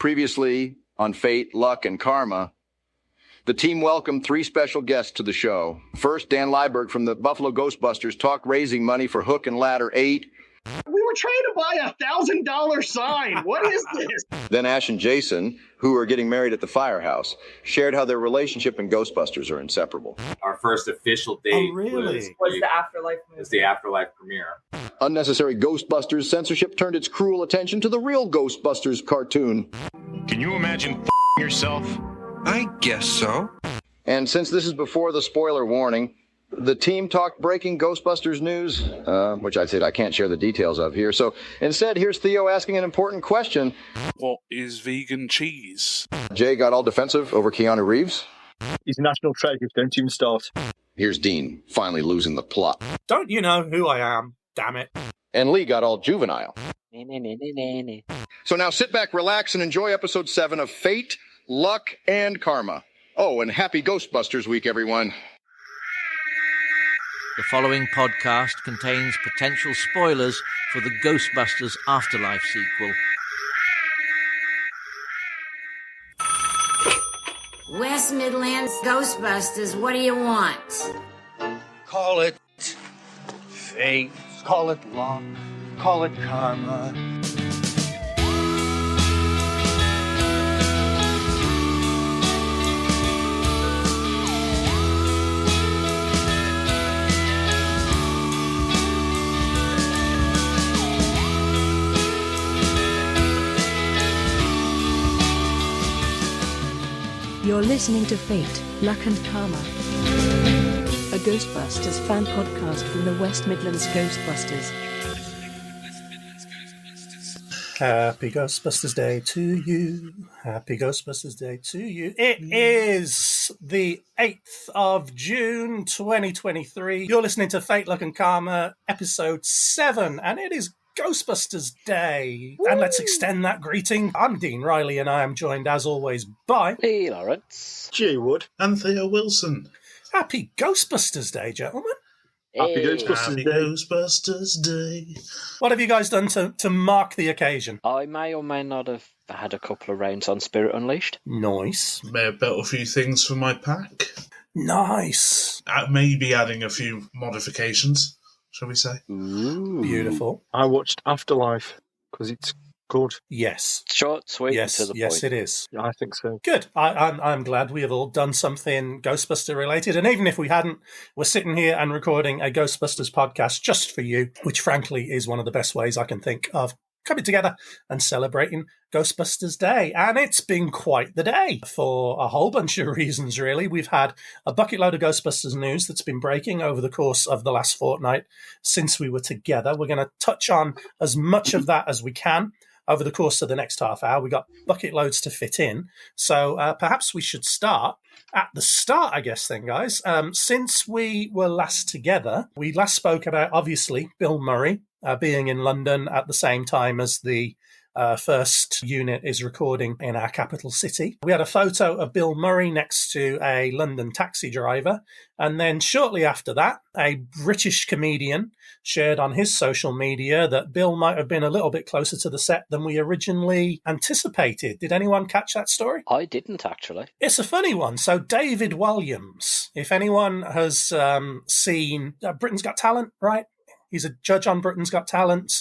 Previously on Fate, Luck, and Karma, the team welcomed 3 special guests to the show. First, Dan Lieberg from the Buffalo Ghostbusters talked raising money for Hook and Ladder 8. We were trying to buy $1,000 sign. What is this? Then Ash and Jason, who are getting married at the firehouse, shared how their relationship and Ghostbusters are inseparable. Our first official date was the Afterlife movie. was the Afterlife premiere. Unnecessary Ghostbusters Censorship turned its cruel attention to the real Ghostbusters cartoon. Can you imagine yourself? I guess so. And since this is before the spoiler warning, the team talked breaking Ghostbusters news, which I said I can't share the details of here. So instead, here's Theo asking an important question. What is vegan cheese? Jay got all defensive over Keanu Reeves. He's a national treasure, don't even start. Here's Dean, finally losing the plot. Don't you know who I am? Damn it. And Lee got all juvenile. So now sit back, relax, and enjoy episode 7 of Fate, Luck, and Karma. Oh, and happy Ghostbusters week, everyone. The following podcast contains potential spoilers for the Ghostbusters Afterlife sequel. West Midlands Ghostbusters, what do you want? Call it fate, call it luck, call it karma. You're listening to Fate, Luck and Karma, a Ghostbusters fan podcast from the West Midlands Ghostbusters. Happy Ghostbusters Day to you. Happy Ghostbusters Day to you. It is the 8th of June, 2023. You're listening to Fate, Luck and Karma, episode 7, and it is Ghostbusters Day. Woo! And let's extend that greeting. I'm Dean Riley, and I am joined, as always, by Lee Lawrence, G Wood, and Theo Wilson. Happy Ghostbusters Day, gentlemen. Happy Ghostbusters Happy Day. Ghostbusters Day. What have you guys done to mark the occasion? I may or may not have had a couple of rounds on Spirit Unleashed. Nice. May have built a few things for my pack. Nice. Maybe adding a few modifications, shall we say. Ooh. Beautiful. I watched Afterlife because it's good. Yes. Short, sweet, Yes, and to the yes, point. it is. Yeah, I think so. Good. I'm glad we have all done something Ghostbuster related. And even if we hadn't, we're sitting here and recording a Ghostbusters podcast just for you, which frankly is one of the best ways I can think of coming together and celebrating Ghostbusters Day. And it's been quite the day for a whole bunch of reasons, really. We've had a bucket load of Ghostbusters news that's been breaking over the course of the last fortnight since we were together. We're going to touch on as much of that as we can over the course of the next half hour. We got bucket loads to fit in. So perhaps we should start at the start, I guess, then, guys. Since we were last together, we last spoke about, obviously, Bill Murray being in London at the same time as the first unit is recording in our capital city. We had a photo of Bill Murray next to a London taxi driver. And then shortly after that, a British comedian shared on his social media that Bill might have been a little bit closer to the set than we originally anticipated. Did anyone catch that story? I didn't, actually. It's a funny one. So David Williams, if anyone has seen Britain's Got Talent, right? He's a judge on Britain's Got Talent,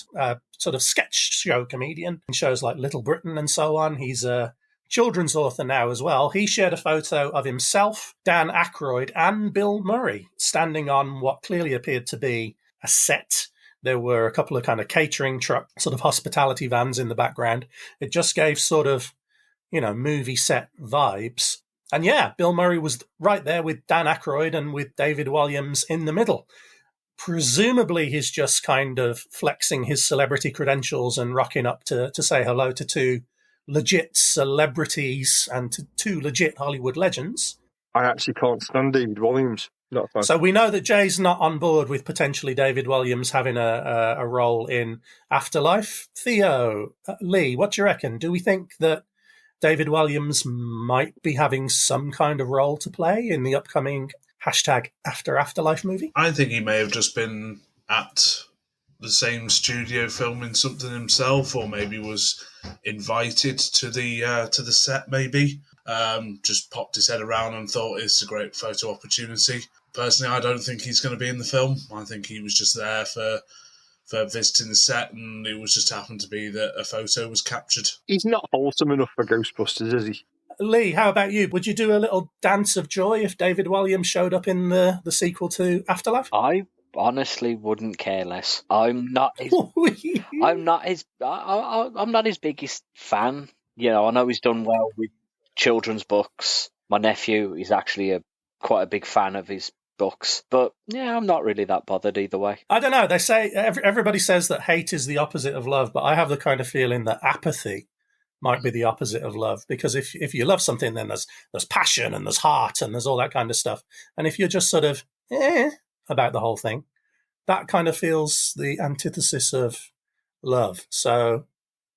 sort of sketch show comedian in shows like Little Britain and so on. He's a children's author now as well. He shared a photo of himself, Dan Aykroyd, and Bill Murray standing on what clearly appeared to be a set. There were a couple of kind of catering truck, sort of hospitality vans in the background. It just gave sort of, movie set vibes. And yeah, Bill Murray was right there with Dan Aykroyd and with David Williams in the middle. Presumably he's just kind of flexing his celebrity credentials and rocking up to say hello to 2 legit celebrities and to 2 legit Hollywood legends. I actually can't stand David Williams. Not a fan. So we know that Jay's not on board with potentially David Williams having a role in Afterlife. Theo, Lee, what do you reckon? Do we think that David Williams might be having some kind of role to play in the upcoming #AfterAfterlife movie? I think he may have just been at the same studio filming something himself, or maybe was invited to the set. Maybe just popped his head around and thought it's a great photo opportunity. Personally, I don't think he's going to be in the film. I think he was just there for visiting the set, and it was just happened to be that a photo was captured. He's not wholesome enough for Ghostbusters, is he? Lee, how about you? Would you do a little dance of joy if David Williams showed up in the sequel to Afterlife? I honestly wouldn't care less. I'm not his biggest fan. You know, I know he's done well with children's books. My nephew is actually quite a big fan of his books, but yeah, I'm not really that bothered either way. I don't know. They say everybody says that hate is the opposite of love, but I have the kind of feeling that apathy might be the opposite of love, because if you love something, then there's passion and there's heart and there's all that kind of stuff. And if you're just sort of about the whole thing, that kind of feels the antithesis of love. So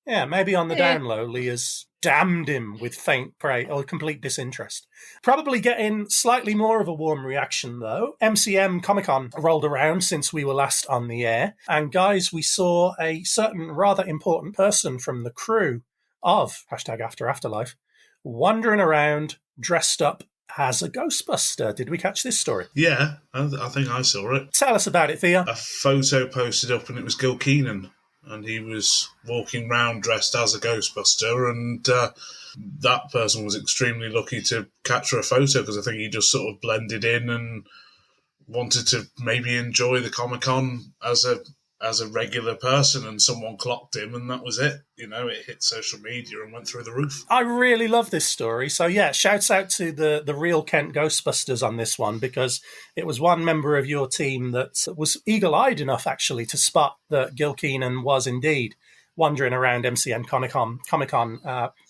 yeah, maybe on the down low, Leah's damned him with faint praise or complete disinterest. Probably getting slightly more of a warm reaction, though. MCM Comic-Con rolled around since we were last on the air. And guys, we saw a certain rather important person from the crew of #AfterAfterlife wandering around dressed up as a Ghostbuster. Did we catch this story? Yeah, I think I saw it. Tell us about it, Thea. A photo posted up and it was Gil Keenan. And he was walking round dressed as a Ghostbuster, and that person was extremely lucky to capture a photo, because I think he just sort of blended in and wanted to maybe enjoy the Comic-Con as a regular person, and someone clocked him, and that was it. You know, it hit social media and went through the roof. I really love this story. So yeah, shouts out to the real Kent Ghostbusters on this one, because it was one member of your team that was eagle-eyed enough actually to spot that Gil Keenan was indeed wandering around MCN Comic-Con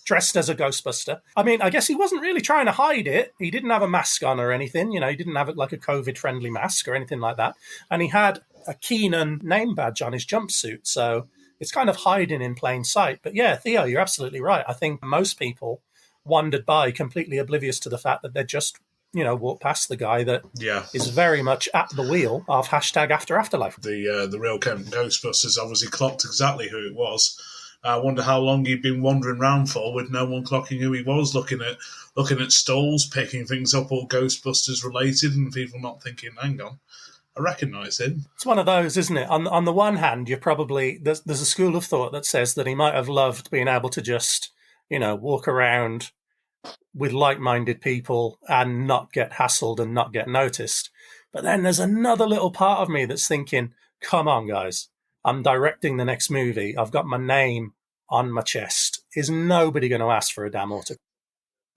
dressed as a Ghostbuster. I mean, I guess he wasn't really trying to hide it. He didn't have a mask on or anything. You know, he didn't have it like a COVID-friendly mask or anything like that. And he had a Keenan name badge on his jumpsuit, so it's kind of hiding in plain sight. But yeah, Theo, you're absolutely right. I think most people wandered by completely oblivious to the fact that they just, you know, walked past the guy that is very much at the wheel of #AfterAfterlife. The real Kent Ghostbusters obviously clocked exactly who it was. I wonder how long he'd been wandering around for with no one clocking who he was, looking at stalls, picking things up all Ghostbusters related, and people not thinking, hang on, I recognise him. It's one of those, isn't it? On the one hand, you're probably there's a school of thought that says that he might have loved being able to just, you know, walk around with like-minded people and not get hassled and not get noticed. But then there's another little part of me that's thinking, come on, guys, I'm directing the next movie. I've got my name on my chest. Is nobody going to ask for a damn autograph?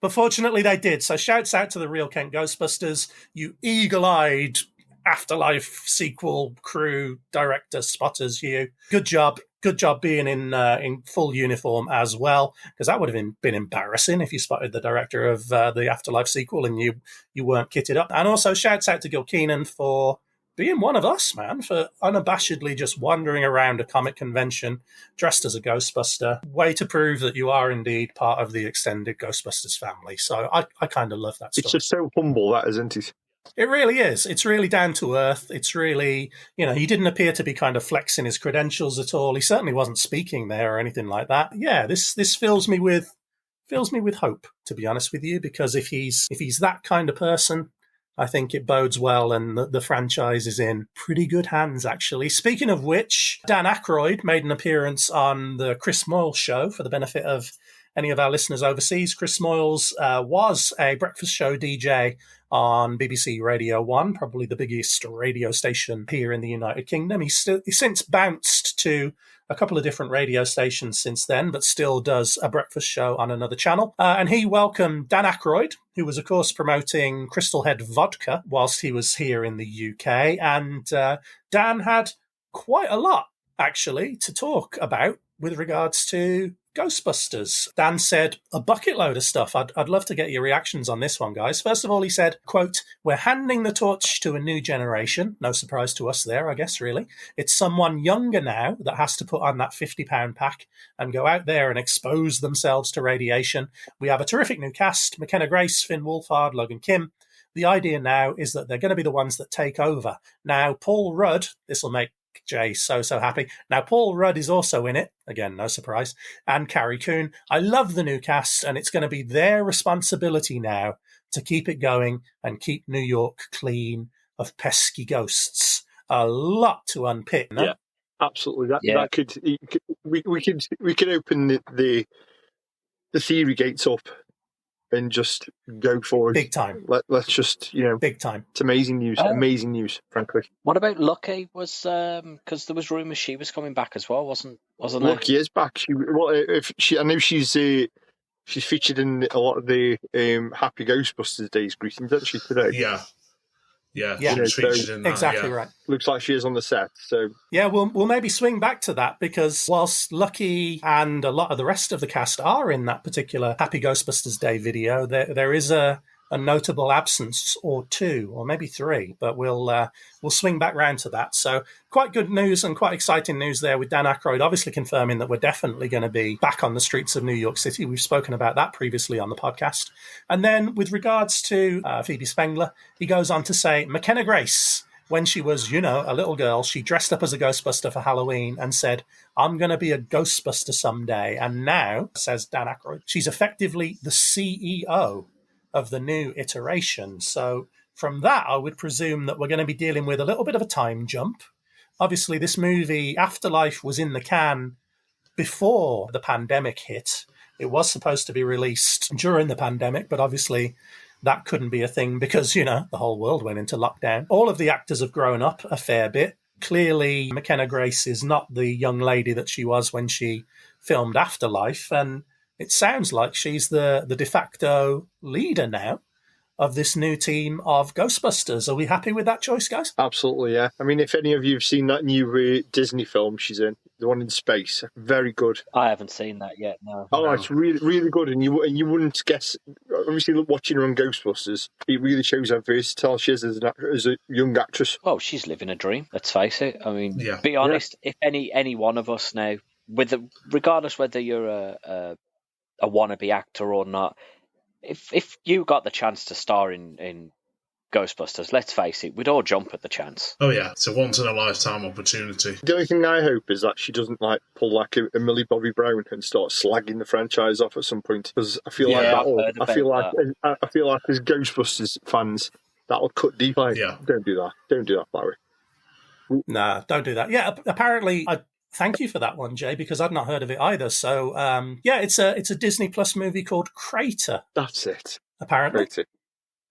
But fortunately they did. So shouts out to the real Kent Ghostbusters, you eagle-eyed Afterlife sequel crew, director, spotters, you. Good job being in full uniform as well, because that would have been embarrassing if you spotted the director of the Afterlife sequel and you weren't kitted up. And also shouts out to Gil Keenan for being one of us, man, for unabashedly just wandering around a comic convention dressed as a Ghostbuster. Way to prove that you are indeed part of the extended Ghostbusters family. So I kind of love that story. It's just so humble, that, isn't it? It really is. It's really down to earth. It's really, you know, he didn't appear to be kind of flexing his credentials at all. He certainly wasn't speaking there or anything like that. Yeah, this fills me with hope, to be honest with you, because if he's that kind of person, I think it bodes well, and the franchise is in pretty good hands, actually. Speaking of which, Dan Aykroyd made an appearance on the Chris Moyles show for the benefit of any of our listeners overseas. Chris Moyles was a breakfast show DJ on BBC Radio 1, probably the biggest radio station here in the United Kingdom. He's since bounced to a couple of different radio stations since then, but still does a breakfast show on another channel. And he welcomed Dan Aykroyd, who was, of course, promoting Crystal Head vodka whilst he was here in the UK. And Dan had quite a lot, actually, to talk about with regards to Ghostbusters. Dan said a bucket load of stuff. I'd love to get your reactions on this one, guys. First of all, he said, quote, "We're handing the torch to a new generation." No surprise to us there, I guess, really. It's someone younger now that has to put on that £50 pack and go out there and expose themselves to radiation. We have a terrific new cast: McKenna Grace, Finn Wolfhard, Logan Kim. The idea now is that they're going to be the ones that take over. Now, Paul Rudd, this will make Jay. So happy. Now, Paul Rudd is also in it. Again, no surprise. And Carrie Coon. I love the new cast, and it's going to be their responsibility now to keep it going and keep New York clean of pesky ghosts. A lot to unpick. No? Yeah, absolutely. That could we could open the theory gates up and just go forward. Big time. Let's just, big time. It's amazing news. Amazing news, frankly. What about Lucky? Was because there was rumours she was coming back as well, wasn't there? Lucky is back. I know she's featured in a lot of the Happy Ghostbusters Days greetings, isn't she, today? Yeah. She's featured in that. Exactly right. Looks like she is on the set. So yeah, we'll maybe swing back to that, because whilst Lucky and a lot of the rest of the cast are in that particular Happy Ghostbusters Day video, there is a notable absence or two, or maybe three, but we'll swing back round to that. So quite good news and quite exciting news there with Dan Aykroyd obviously confirming that we're definitely going to be back on the streets of New York City. We've spoken about that previously on the podcast. And then with regards to Phoebe Spengler, he goes on to say, McKenna Grace, when she was, a little girl, she dressed up as a Ghostbuster for Halloween and said, I'm going to be a Ghostbuster someday. And now, says Dan Aykroyd, she's effectively the CEO of the new iteration. So from that, I would presume that we're going to be dealing with a little bit of a time jump. Obviously, this movie, Afterlife, was in the can before the pandemic hit. It was supposed to be released during the pandemic, but obviously that couldn't be a thing because, the whole world went into lockdown. All of the actors have grown up a fair bit. Clearly, McKenna Grace is not the young lady that she was when she filmed Afterlife, and it sounds like she's the de facto leader now of this new team of Ghostbusters. Are we happy with that choice, guys? Absolutely, yeah. I mean, if any of you have seen that new Disney film she's in, the one in space, very good. I haven't seen that yet, no. Oh, it's really, really good, and you wouldn't guess. Obviously, watching her on Ghostbusters, it really shows how versatile she is as a young actress. Well, she's living a dream, let's face it. I mean, be honest, if any one of us now, regardless whether you're a wannabe actor or not, if you got the chance to star in Ghostbusters, let's face it, we'd all jump at the chance. Oh yeah, it's a once in a lifetime opportunity. The only thing I hope is that she doesn't pull like a Millie Bobby Brown and start slagging the franchise off at some point, because I feel like I feel like as Ghostbusters fans that'll cut deep. Don't do that, Barry. Nah, don't do that. Yeah, apparently. Thank you for that one, Jay, because I'd not heard of it either. So, it's a Disney Plus movie called Crater. That's it. Apparently. Crater.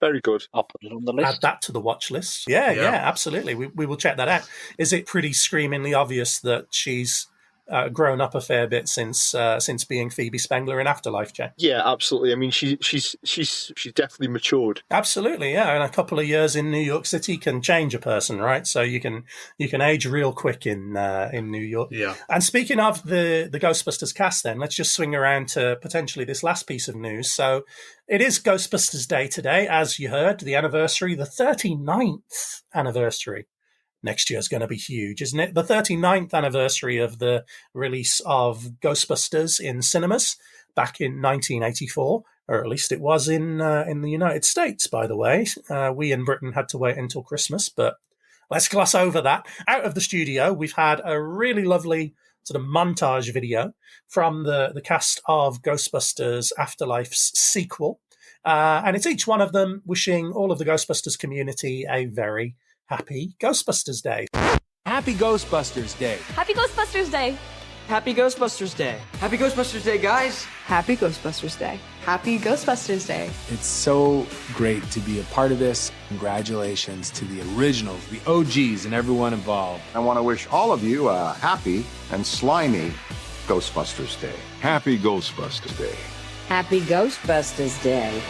Very good. I'll put it on the list. Add that to the watch list. Yeah, absolutely. We will check that out. Is it pretty screamingly obvious that she's grown up a fair bit since being Phoebe Spengler in Afterlife, Jay? Yeah, absolutely. I mean, she's definitely matured. Absolutely, yeah. And a couple of years in New York City can change a person, right? So you can age real quick in New York. Yeah. And speaking of the Ghostbusters cast, then let's just swing around to potentially this last piece of news. So it is Ghostbusters Day today, as you heard, the 39th anniversary. Next year is going to be huge, isn't it? The 39th anniversary of the release of Ghostbusters in cinemas back in 1984, or at least it was in the United States, by the way. We in Britain had to wait until Christmas, but let's gloss over that. Out of the studio, we've had a really lovely sort of montage video from the cast of Ghostbusters Afterlife's sequel. And it's each one of them wishing all of the Ghostbusters community a very happy Ghostbusters Day. Happy Ghostbusters Day. Happy Ghostbusters Day. Happy Ghostbusters Day. Happy Ghostbusters Day, guys. Happy Ghostbusters Day. Happy Ghostbusters Day. It's so great to be a part of this. Congratulations to the originals, the OGs, and everyone involved. I want to wish all of you a happy and slimy Ghostbusters Day. Happy Ghostbusters Day. Happy Ghostbusters Day.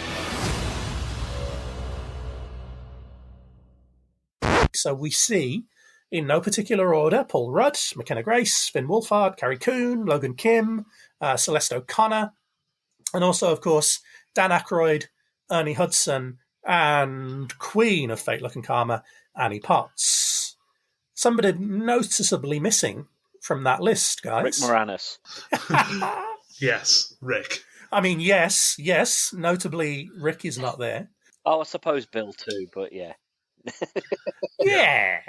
So we see, in no particular order, Paul Rudd, McKenna Grace, Finn Wolfhard, Carrie Coon, Logan Kim, Celeste O'Connor, and also, of course, Dan Aykroyd, Ernie Hudson, and Queen of Fate, Luck and Karma, Annie Potts. Somebody noticeably missing from that list, guys. Rick Moranis. Yes, Rick. I mean, yes. Notably, Rick is not there. Oh, I suppose Bill too, but yeah. Yeah.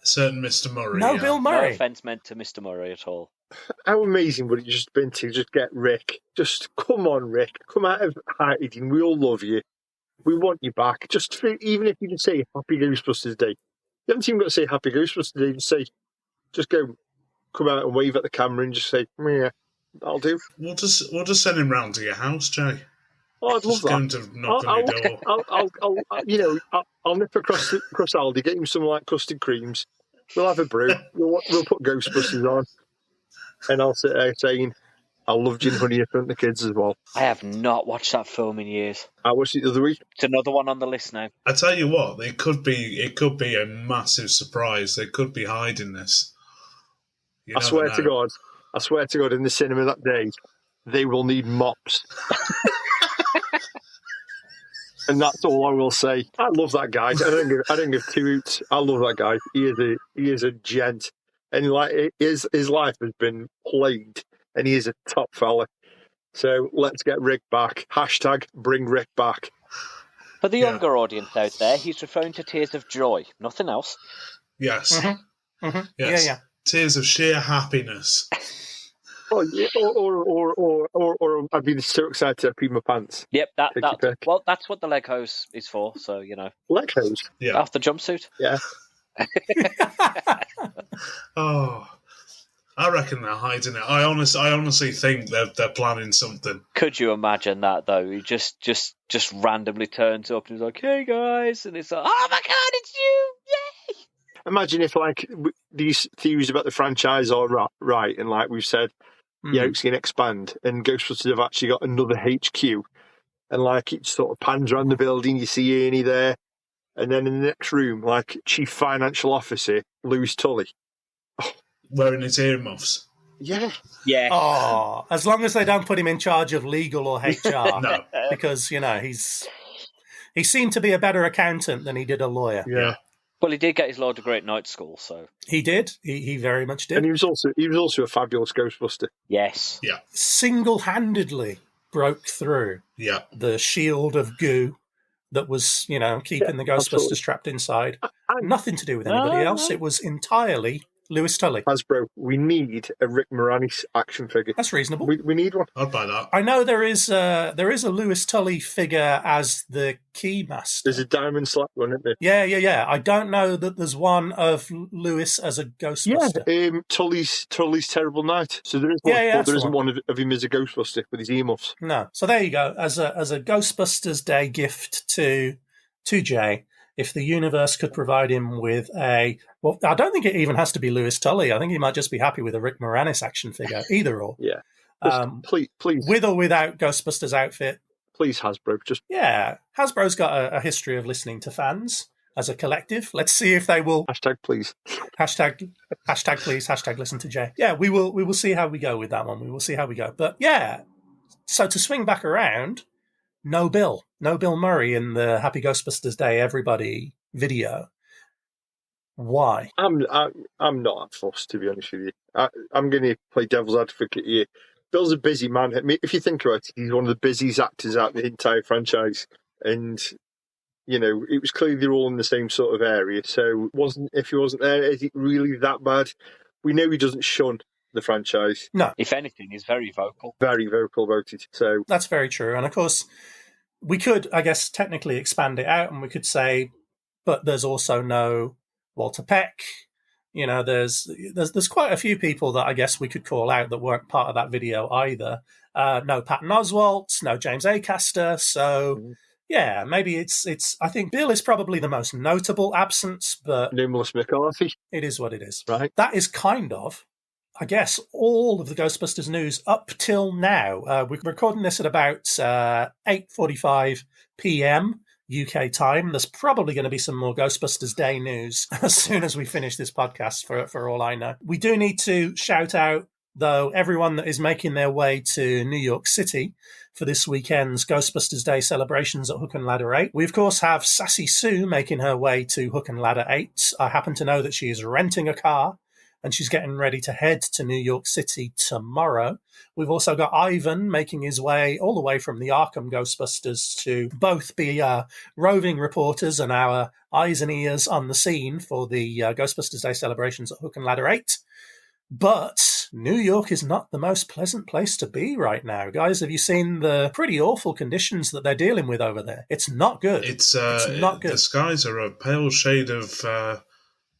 certain Mr. Murray. No, Bill Murray. No offence meant to Mr. Murray at all. How amazing would it just been to just get Rick? Just come on, Rick. Come out of hiding. We all love you. We want you back. Even if you can say Happy Ghostbusters Day. You haven't even got to say Happy Ghostbusters Day. Just come out and wave at the camera and just say, yeah, that'll do. We'll just send him round to your house, Jay. Oh, I'd love that. Going to knock on your door. I'll nip across Aldi, get him some like custard creams. We'll have a brew. We'll put Ghostbusters on, and I'll sit there saying, "I love Gin Honey in front of the kids as well." I have not watched that film in years. I watched it the other week. It's another one on the list now. I tell you what, it could be a massive surprise. They could be hiding this. I swear to God, in the cinema that day, they will need mops. And that's all I will say. I love that guy. I don't give two hoots. I love that guy. He is a gent, and like his life has been played, and he is a top fella. So let's get Rick back. # bring Rick back. For the younger audience out there, he's referring to tears of joy, nothing else. Yes. Mm-hmm. Mm-hmm. Yes. Yeah. Tears of sheer happiness. Oh, yeah. Or I'd be so excited to pee my pants. Yep, that's what the leg hose is for. So leg hose. Yeah, off the jumpsuit. Yeah. Oh, I reckon they're hiding it. I honestly think they're planning something. Could you imagine that though? He just randomly turns up and he's like, "Hey guys," and it's like, "Oh my God, it's you! Yay!" Imagine if like these theories about the franchise are right, and like we've said. Yeah, it's going to expand, and Ghostbusters have actually got another HQ, and like it sort of pans around the building. You see Ernie there, and then in the next room, like Chief Financial Officer Louis Tully, wearing his earmuffs. Yeah. Oh, as long as they don't put him in charge of legal or HR, no, because he seemed to be a better accountant than he did a lawyer. Yeah. Well, he did get his law degree at night school, so he did. He very much did, and he was also a fabulous Ghostbuster. Yes, yeah, single-handedly broke through the shield of goo that was keeping the Ghostbusters trapped inside. Nothing to do with anybody else. It was entirely Louis Tully. Hasbro, we need a Rick Moranis action figure. That's reasonable. We need one. I'd buy that. I know there is a Louis Tully figure as the Keymaster. There's a diamond slap one, isn't there? Yeah. I don't know that there's one of Louis as a Ghostbuster. Yeah, Tully's Terrible Night. So there is one, but there isn't one of him as a Ghostbuster with his earmuffs. No. So there you go. As a Ghostbusters Day gift to Jay. If the universe could provide him with I don't think it even has to be Louis Tully. I think he might just be happy with a Rick Moranis action figure, either or. Yeah. Please. With or without Ghostbusters outfit. Please, Hasbro. Yeah. Hasbro's got a history of listening to fans as a collective. Let's see if they will. # please. Hashtag please. # listen to Jay. Yeah, we will see how we go with that one. We will see how we go. But yeah, so to swing back around, no Bill Murray in the Happy Ghostbusters Day Everybody video. Why? I'm not fussed, to be honest with you. I'm going to play devil's advocate here. Bill's a busy man. I mean, if you think about it, he's one of the busiest actors out in the entire franchise, and it was clearly they're all in the same sort of area. So if he wasn't there, is it really that bad? We know he doesn't shun the franchise. No. If anything, he's very vocal. Very vocal about it. So that's very true. And of course, we could, I guess, technically expand it out, and we could say, but there's also no Walter Peck. There's quite a few people that I guess we could call out that weren't part of that video either. No Patton Oswalt, no James Acaster. So yeah, maybe it's. I think Bill is probably the most notable absence, but no Melissa McCarthy. It is what it is. Right. That is kind of, I guess, all of the Ghostbusters news up till now. We're recording this at about 8:45 p.m. UK time. There's probably going to be some more Ghostbusters Day news as soon as we finish this podcast, for all I know. We do need to shout out, though, everyone that is making their way to New York City for this weekend's Ghostbusters Day celebrations at Hook and Ladder 8. We, of course, have SassySue making her way to Hook and Ladder 8. I happen to know that she is renting a car and she's getting ready to head to New York City tomorrow. We've also got Ivan making his way all the way from the Arkham Ghostbusters to both be roving reporters and our eyes and ears on the scene for the Ghostbusters Day celebrations at Hook and Ladder 8. But New York is not the most pleasant place to be right now. Guys, have you seen the pretty awful conditions that they're dealing with over there? It's not good. It's not good. The skies are a pale shade of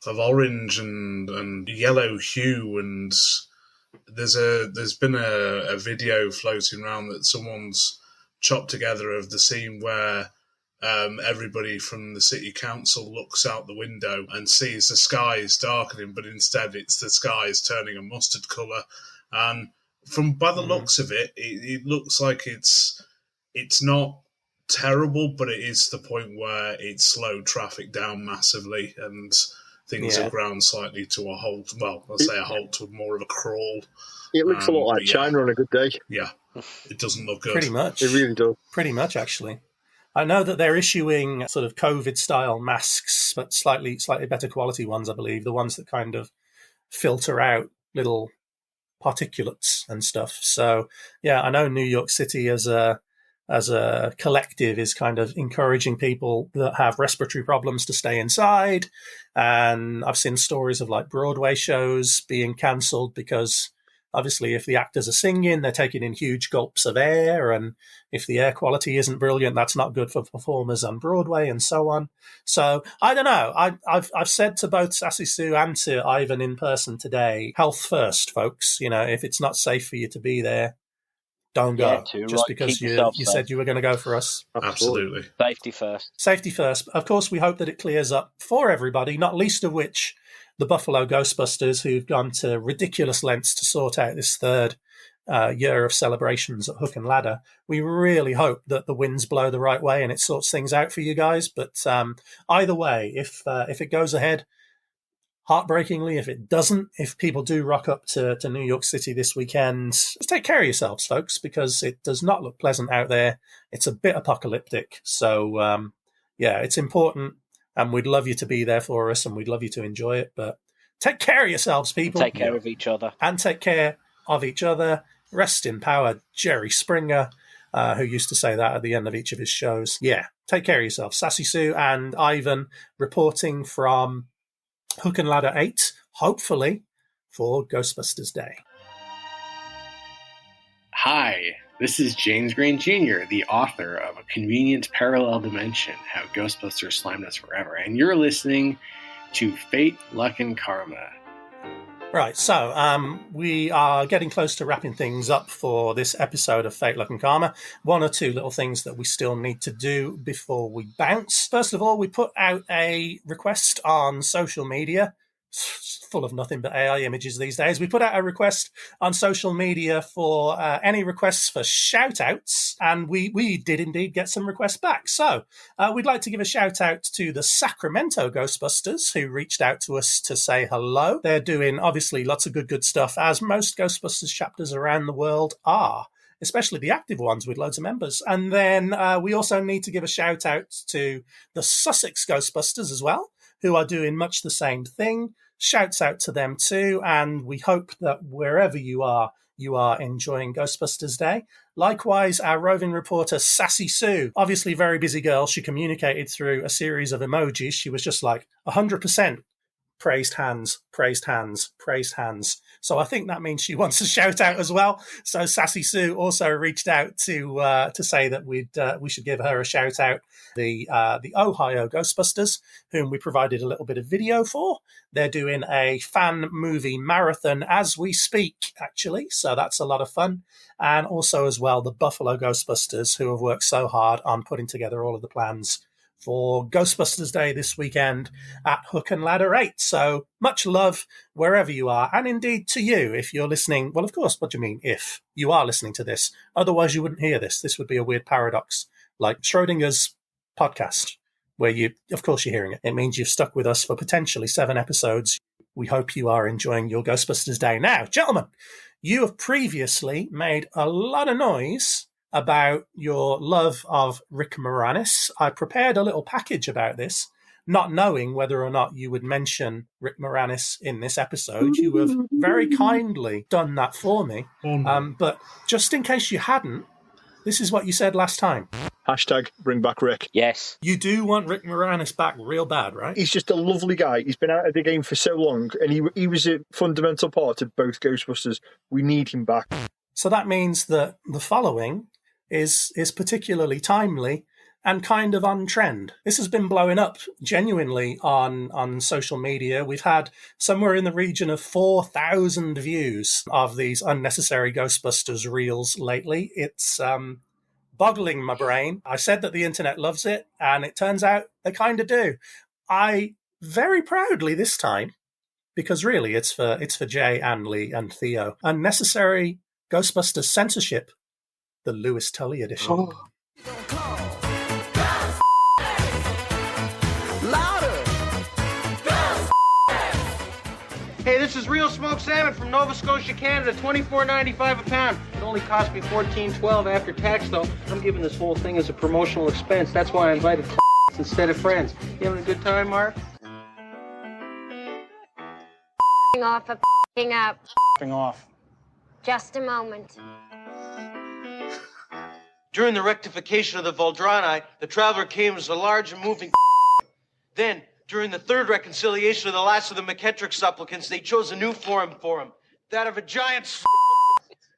orange and yellow hue, and there's been a video floating around that someone's chopped together of the scene where everybody from the city council looks out the window and sees the skies darkening, but instead it's the skies turning a mustard colour. And by the looks of it, it looks like it's not terrible, but it is the point where it's slowed traffic down massively and things have ground slightly to a halt. Well, I'll say a halt to more of a crawl. It looks a lot like China on a good day. Yeah, it doesn't look good. Pretty much. It really does. Pretty much, actually. I know that they're issuing sort of COVID-style masks, but slightly better quality ones, I believe. The ones that kind of filter out little particulates and stuff. So, yeah, I know New York City as a collective is kind of encouraging people that have respiratory problems to stay inside. And I've seen stories of like Broadway shows being cancelled because obviously if the actors are singing, they're taking in huge gulps of air. And if the air quality isn't brilliant, that's not good for performers on Broadway and so on. So I don't know. I've said to both SassySue and to Ivan in person today, health first, folks. You know, if it's not safe for you to be there, don't go. Just because you said you were going to go for us. Absolutely. Safety first. Safety first. Of course, we hope that it clears up for everybody, not least of which the Buffalo Ghostbusters, who've gone to ridiculous lengths to sort out this third year of celebrations at Hook and Ladder. We really hope that the winds blow the right way and it sorts things out for you guys. But either way, if it goes ahead, heartbreakingly, if it doesn't, if people do rock up to New York City this weekend, just take care of yourselves, folks, because it does not look pleasant out there. It's a bit apocalyptic. So, it's important. And we'd love you to be there for us, and we'd love you to enjoy it. But take care of yourselves, people. Take care of each other. And take care of each other. Rest in power, Jerry Springer, who used to say that at the end of each of his shows. Yeah, take care of yourself. SassySue and Ivan reporting from Hook and Ladder 8, hopefully, for Ghostbusters Day. Hi, this is James Green Jr., the author of A Convenient Parallel Dimension, How Ghostbusters Slimed Us Forever, and you're listening to Fate, Luck, and Karma. Right, so we are getting close to wrapping things up for this episode of Fate, Luck, and Karma. One or two little things that we still need to do before we bounce. First of all, we put out a request on social media. Full of nothing but AI images these days. We put out a request on social media for any requests for shout-outs, and we did indeed get some requests back. So we'd like to give a shout-out to the Sacramento Ghostbusters, who reached out to us to say hello. They're doing, obviously, lots of good stuff, as most Ghostbusters chapters around the world are, especially the active ones with loads of members. And then we also need to give a shout-out to the Sussex Ghostbusters as well, who are doing much the same thing. Shouts out to them too, and we hope that wherever you are enjoying Ghostbusters Day. Likewise, our roving reporter, SassySue, obviously very busy girl. She communicated through a series of emojis. She was just like 100% praised hands, praised hands, praised hands. So I think that means she wants a shout out as well. So SassySue also reached out to say that we should give her a shout out. The Ohio Ghostbusters, whom we provided a little bit of video for. They're doing a fan movie marathon as we speak, actually. So that's a lot of fun. And also as well, the Buffalo Ghostbusters, who have worked so hard on putting together all of the plans for Ghostbusters Day this weekend at Hook and Ladder 8. So much love wherever you are, and indeed to you if you're listening. Well, of course, what do you mean if? You are listening to this. Otherwise, you wouldn't hear this. This would be a weird paradox, like Schrodinger's podcast, where of course you're hearing it. It means you've stuck with us for potentially 7 episodes. We hope you are enjoying your Ghostbusters Day. Now, gentlemen, you have previously made a lot of noise about your love of Rick Moranis. I prepared a little package about this, not knowing whether or not you would mention Rick Moranis in this episode. You have very kindly done that for me. But just in case you hadn't, this is what you said last time. Hashtag bring back Rick. Yes. You do want Rick Moranis back real bad, right? He's just a lovely guy. He's been out of the game for so long, and he was a fundamental part of both Ghostbusters. We need him back. So that means that the following is particularly timely and kind of on trend. This has been blowing up genuinely on social media. We've had somewhere in the region of 4,000 views of these Unnecessary Ghostbusters reels lately. It's boggling my brain. I said that the internet loves it, and it turns out they kind of do. I very proudly this time, because really it's for Jay and Lee and Theo, Unnecessary Ghostbusters Censorship, the Louis Tully Edition. Oh. Hey, this is real smoked salmon from Nova Scotia, Canada, $24.95 a pound. It only cost me $14.12 after tax, though. I'm giving this whole thing as a promotional expense. That's why I invited instead of friends. You having a good time, Mark? Off a up. Off. Just a moment. During the rectification of the Valdrani, the Traveler came as a large and moving. Then, during the third reconciliation of the last of the McKettrick supplicants, they chose a new form for him, that of a giant.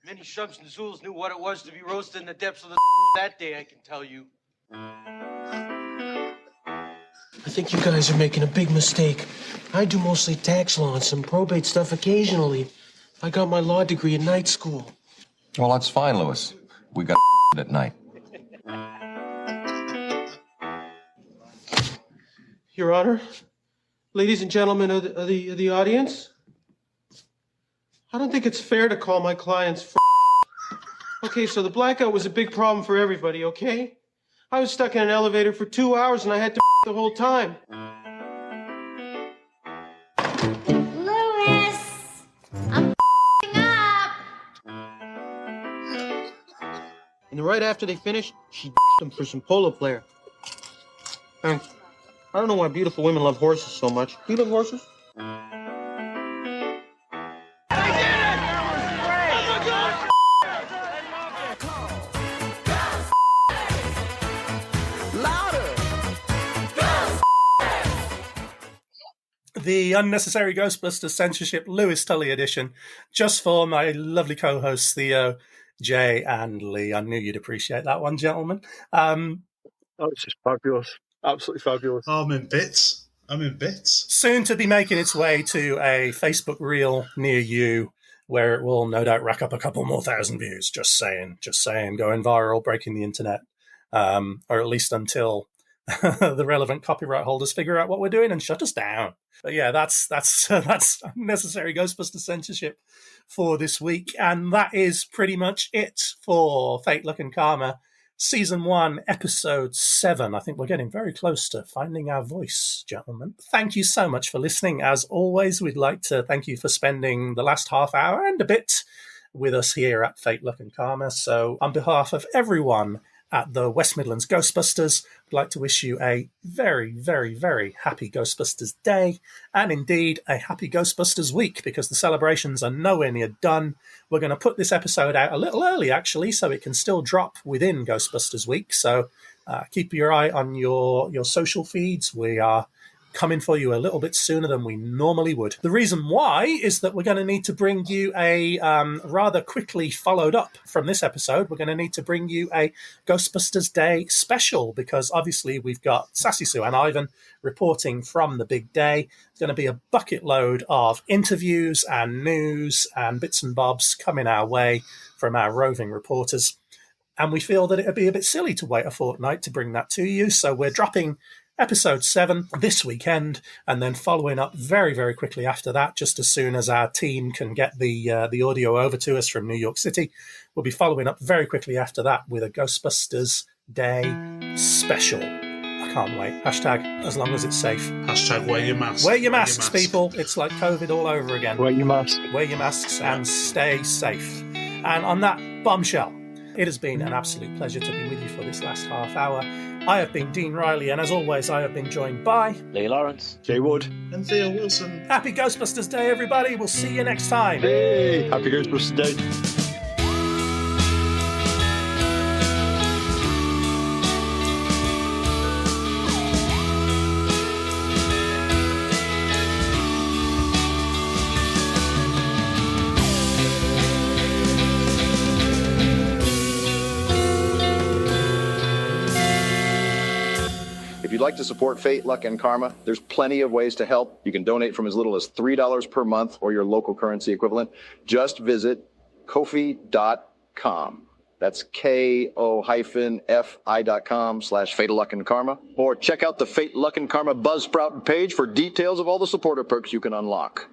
Many Shubs and Zools knew what it was to be roasted in the depths of the that day, I can tell you. I think you guys are making a big mistake. I do mostly tax law and some probate stuff occasionally. I got my law degree in night school. Well, that's fine, Louis. We got at night. Your Honor, ladies and gentlemen of the audience, I don't think it's fair to call my clients Okay, so the blackout was a big problem for everybody, okay? I was stuck in an elevator for 2 hours and I had to the whole time. Louis, I'm up. And right after they finished, she them for some polo player. And I don't know why beautiful women love horses so much. Do you love horses? The Unnecessary Ghostbusters Censorship Louis Tully Edition, just for my lovely co-hosts Theo, Jay, and Lee. I knew you'd appreciate that one, gentlemen. It's just fabulous. Absolutely fabulous. I'm in bits. Soon to be making its way to a Facebook reel near you, where it will no doubt rack up a couple more thousand views. Just saying, going viral, breaking the internet, or at least until the relevant copyright holders figure out what we're doing and shut us down. But yeah, that's Unnecessary Ghostbusters Censorship for this week, and that is pretty much it for Fate, Luck and Karma Season 1, Episode 7. I think we're getting very close to finding our voice, gentlemen. Thank you so much for listening. As always, we'd like to thank you for spending the last half hour and a bit with us here at Fate, Luck and Karma. So on behalf of everyone at the West Midlands Ghostbusters, I'd like to wish you a very, very, very happy Ghostbusters Day, and indeed a happy Ghostbusters Week, because the celebrations are nowhere near done. We're going to put this episode out a little early, actually, so it can still drop within Ghostbusters Week. So keep your eye on your social feeds. We are coming for you a little bit sooner than we normally would. The reason why is that we're going to need to bring you a rather quickly followed up from this episode. We're going to need to bring you a Ghostbusters Day special, because obviously we've got SassySue and Ivan reporting from the big day. It's going to be a bucket load of interviews and news and bits and bobs coming our way from our roving reporters. And we feel that it would be a bit silly to wait a fortnight to bring that to you. So we're dropping Episode 7 this weekend, and then following up very, very quickly after that, just as soon as our team can get the audio over to us from New York City. We'll be following up very quickly after that with a Ghostbusters Day special. I can't wait. Hashtag as long as it's safe. Hashtag wear your mask. Wear your masks, people. It's like COVID all over again. Wear your mask. Wear your masks and stay safe. And on that bombshell, It has been an absolute pleasure to be with you for this last half hour. I have been Dean Riley, and as always, I have been joined by Lee Lawrence, Jay Wood, and Theo Wilson. Happy Ghostbusters Day, everybody. We'll see you next time. Hey, happy Ghostbusters Day. If you'd like to support Fate, Luck, and Karma, there's plenty of ways to help. You can donate from as little as $3 per month or your local currency equivalent. Just visit Ko-fi.com. That's KO-fi.com/Fate, Luck, and Karma. Or check out the Fate, Luck, and Karma Buzzsprout page for details of all the supporter perks you can unlock.